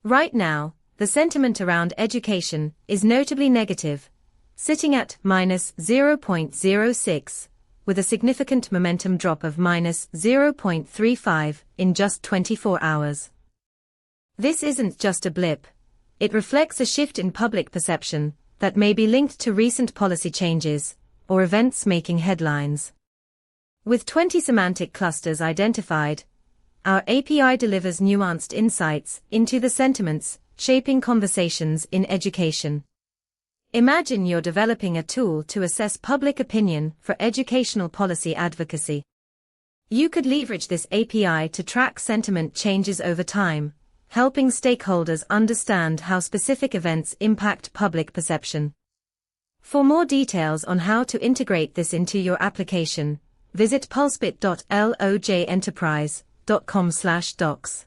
Right now, the sentiment around education is notably negative, sitting at -0.06, with a significant momentum drop of -0.35 in just 24 hours. This isn't just a blip. It reflects a shift in public perception that may be linked to recent policy changes or events making headlines. With 20 semantic clusters identified, our API delivers nuanced insights into the sentiments shaping conversations in education. Imagine you're developing a tool to assess public opinion for educational policy advocacy. You could leverage this API to track sentiment changes over time, helping stakeholders understand how specific events impact public perception. For more details on how to integrate this into your application, visit pulsebit.lojenterprise.com/docs.